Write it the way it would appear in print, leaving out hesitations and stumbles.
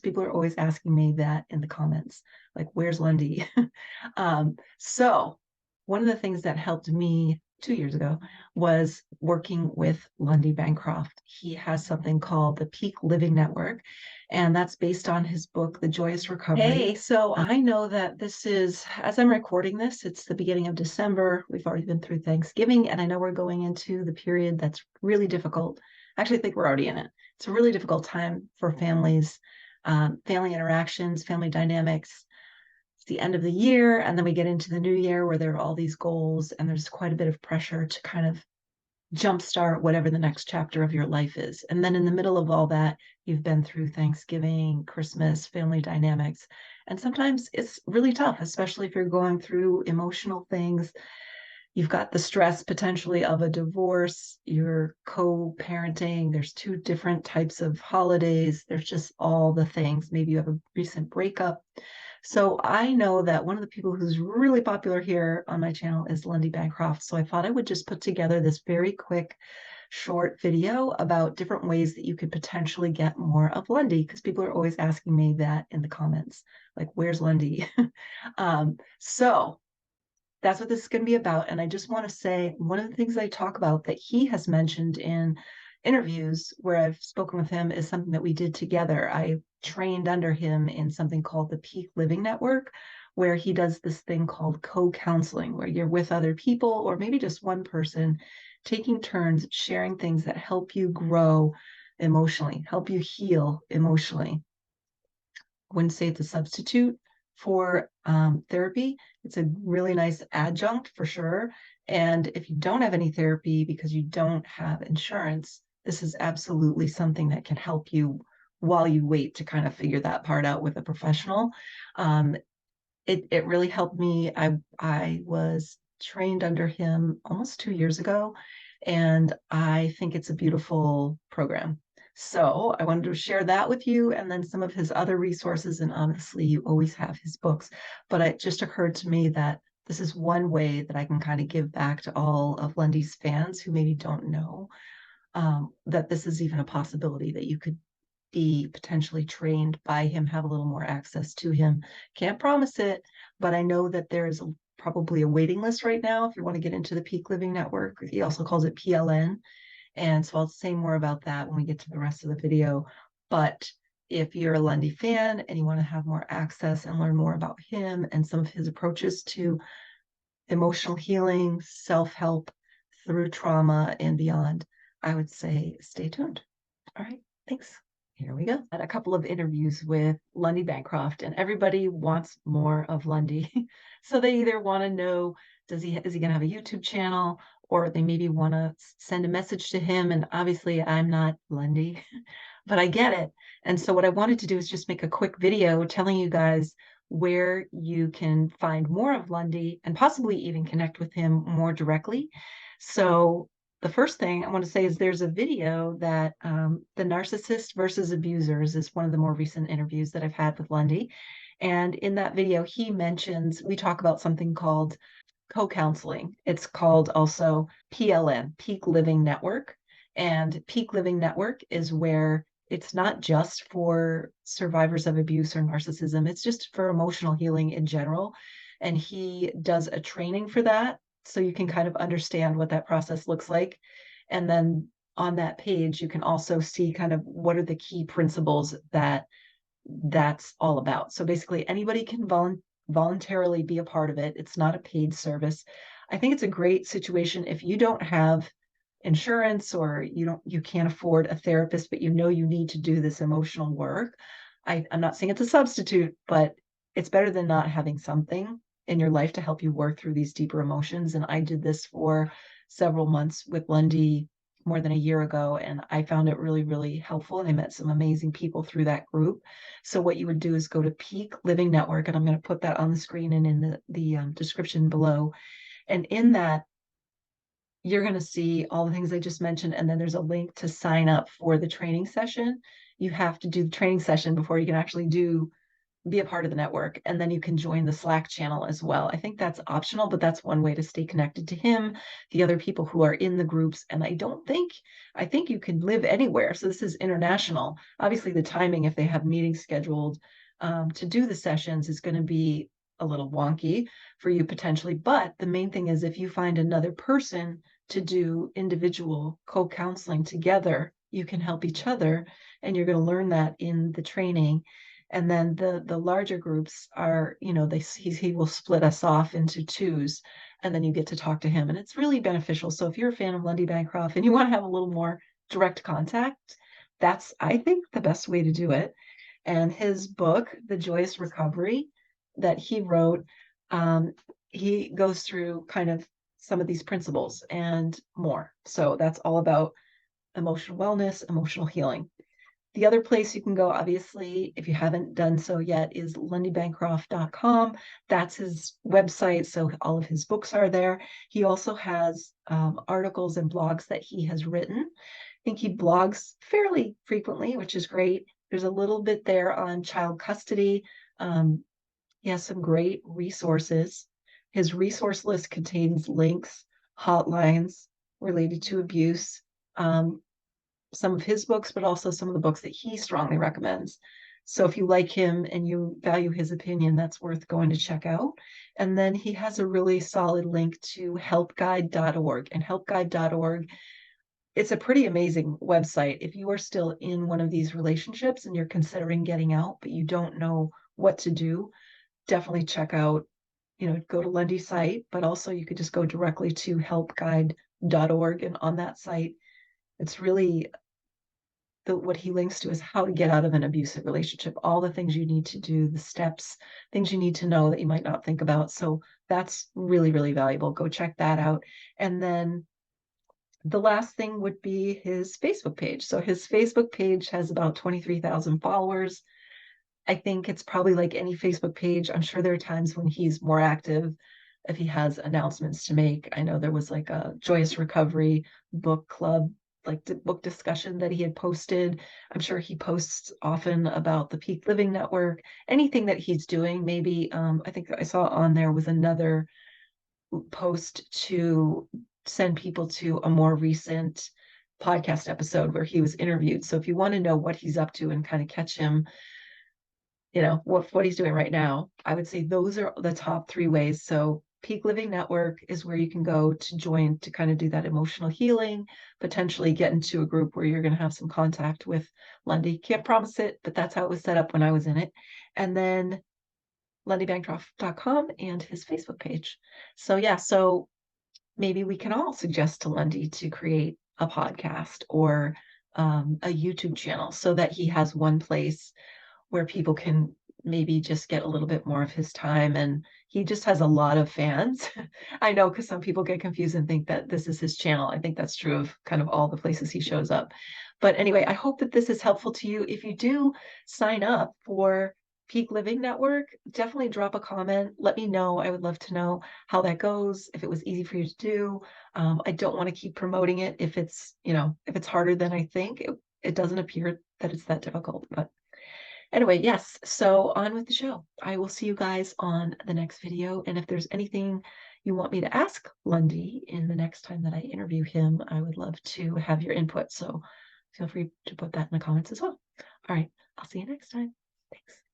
people are always asking me that in the comments, like, where's Lundy? So one of the things that helped me 2 years ago was working with Lundy Bancroft. He has something called the Peak Living Network, and that's based on his book, The Joyous Recovery. Hey, so I know that this is, as I'm recording this, it's the beginning of December. We've already been through Thanksgiving, and I know we're going into the period that's really difficult. Actually, I think we're already in it. It's a really difficult time for families, family interactions, family dynamics. It's the end of the year, and then we get into the new year where there are all these goals, and there's quite a bit of pressure to kind of jumpstart whatever the next chapter of your life is. And then in the middle of all that, you've been through Thanksgiving, Christmas, family dynamics. And sometimes it's really tough, especially if you're going through emotional things. You've got the stress potentially of a divorce, you're co-parenting, there's two different types of holidays, there's just all the things. Maybe you have a recent breakup. So I know that one of the people who's really popular here on my channel is Lundy Bancroft. So I thought I would just put together this very quick, short video about different ways that you could potentially get more of Lundy, because people are always asking me that in the comments, like, where's Lundy? So that's what this is going to be about. And I just want to say one of the things I talk about that he has mentioned in interviews where I've spoken with him is something that we did together. I trained under him in something called the Peak Living Network, where he does this thing called co-counseling, where you're with other people or maybe just one person taking turns sharing things that help you grow emotionally, help you heal emotionally. I wouldn't say it's a substitute for therapy. It's a really nice adjunct for sure. And if you don't have any therapy because you don't have insurance, this is absolutely something that can help you while you wait to kind of figure that part out with a professional. It really helped me. I was trained under him almost 2 years ago, and I think it's a beautiful program. So I wanted to share that with you, and then some of his other resources. And honestly, you always have his books, but it just occurred to me that this is one way that I can kind of give back to all of Lundy's fans who maybe don't know that this is even a possibility, that you could be potentially trained by him, have a little more access to him. Can't promise it, but I know that there's probably a waiting list right now if you want to get into the Peak Living Network. He also calls it PLN. And so I'll say more about that when we get to the rest of the video. But if you're a Lundy fan and you want to have more access and learn more about him and some of his approaches to emotional healing, self-help through trauma and beyond, I would say stay tuned. All right, thanks. Here we go. Had a couple of interviews with Lundy Bancroft, and everybody wants more of Lundy. So they either want to know, is he going to have a YouTube channel, or they maybe want to send a message to him. And obviously I'm not Lundy, but I get it. And so what I wanted to do is just make a quick video telling you guys where you can find more of Lundy and possibly even connect with him more directly. So the first thing I want to say is there's a video that the narcissist versus abusers is one of the more recent interviews that I've had with Lundy. And in that video, he mentions, we talk about something called co-counseling. It's called also PLN, Peak Living Network. And Peak Living Network is where it's not just for survivors of abuse or narcissism, it's just for emotional healing in general. And he does a training for that, so you can kind of understand what that process looks like. And then on that page, you can also see kind of what are the key principles that that's all about. So basically anybody can voluntarily be a part of it. It's not a paid service. I think it's a great situation if you don't have insurance or you can't afford a therapist, but you know you need to do this emotional work. I'm not saying it's a substitute, but it's better than not having something in your life to help you work through these deeper emotions. And I did this for several months with Lundy more than a year ago, and I found it really, really helpful. And I met some amazing people through that group. So what you would do is go to Peak Living Network, and I'm going to put that on the screen and in the description below. And in that, you're going to see all the things I just mentioned, and then there's a link to sign up for the training session. You have to do the training session before you can actually do be a part of the network. And then you can join the Slack channel as well. I think that's optional, but that's one way to stay connected to him, the other people who are in the groups. And I think you can live anywhere. So this is international. Obviously, the timing, if they have meetings scheduled to do the sessions, is going to be a little wonky for you potentially. But the main thing is if you find another person to do individual co-counseling together, you can help each other, and you're going to learn that in the training. And then the larger groups are, he will split us off into twos, and then you get to talk to him, and it's really beneficial. So if you're a fan of Lundy Bancroft and you want to have a little more direct contact, that's, I think, the best way to do it. And his book, The Joyous Recovery, that he wrote, he goes through kind of some of these principles and more. So that's all about emotional wellness, emotional healing. The other place you can go, obviously, if you haven't done so yet, is lundybancroft.com. That's his website, so all of his books are there. He also has articles and blogs that he has written. I think he blogs fairly frequently, which is great. There's a little bit there on child custody. He has some great resources. His resource list contains links, hotlines related to abuse, some of his books, but also some of the books that he strongly recommends. So if you like him and you value his opinion, that's worth going to check out. And then he has a really solid link to helpguide.org. And helpguide.org, it's a pretty amazing website. If you are still in one of these relationships and you're considering getting out, but you don't know what to do, definitely check out, go to Lundy's site, but also you could just go directly to helpguide.org. And on that site, it's really what he links to is how to get out of an abusive relationship, all the things you need to do, the steps, things you need to know that you might not think about. So that's really, really valuable. Go check that out. And then the last thing would be his Facebook page. So his Facebook page has about 23,000 followers. I think it's probably like any Facebook page. I'm sure there are times when he's more active if he has announcements to make. I know there was like a Joyous Recovery book club, like book discussion that he had posted. I'm sure he posts often about the Peak Living Network, anything that he's doing. Maybe I think I saw on there was another post to send people to a more recent podcast episode where he was interviewed. So if you want to know what he's up to and kind of catch him, what he's doing right now, I would say those are the top three ways. So Peak Living Network is where you can go to join to kind of do that emotional healing, potentially get into a group where you're going to have some contact with Lundy. Can't promise it, but that's how it was set up when I was in it. And then lundybancroft.com and his Facebook page. So yeah, so maybe we can all suggest to Lundy to create a podcast or a YouTube channel so that he has one place where people can maybe just get a little bit more of his time. And he just has a lot of fans. I know, because some people get confused and think that this is his channel. I think that's true of kind of all the places he shows up. But anyway, I hope that this is helpful to you. If you do sign up for Peak Living Network, definitely drop a comment. Let me know. I would love to know how that goes, if it was easy for you to do. I don't want to keep promoting it if it's harder than I think. It doesn't appear that it's that difficult, but anyway, yes, so on with the show. I will see you guys on the next video. And if there's anything you want me to ask Lundy in the next time that I interview him, I would love to have your input. So feel free to put that in the comments as well. All right, I'll see you next time. Thanks.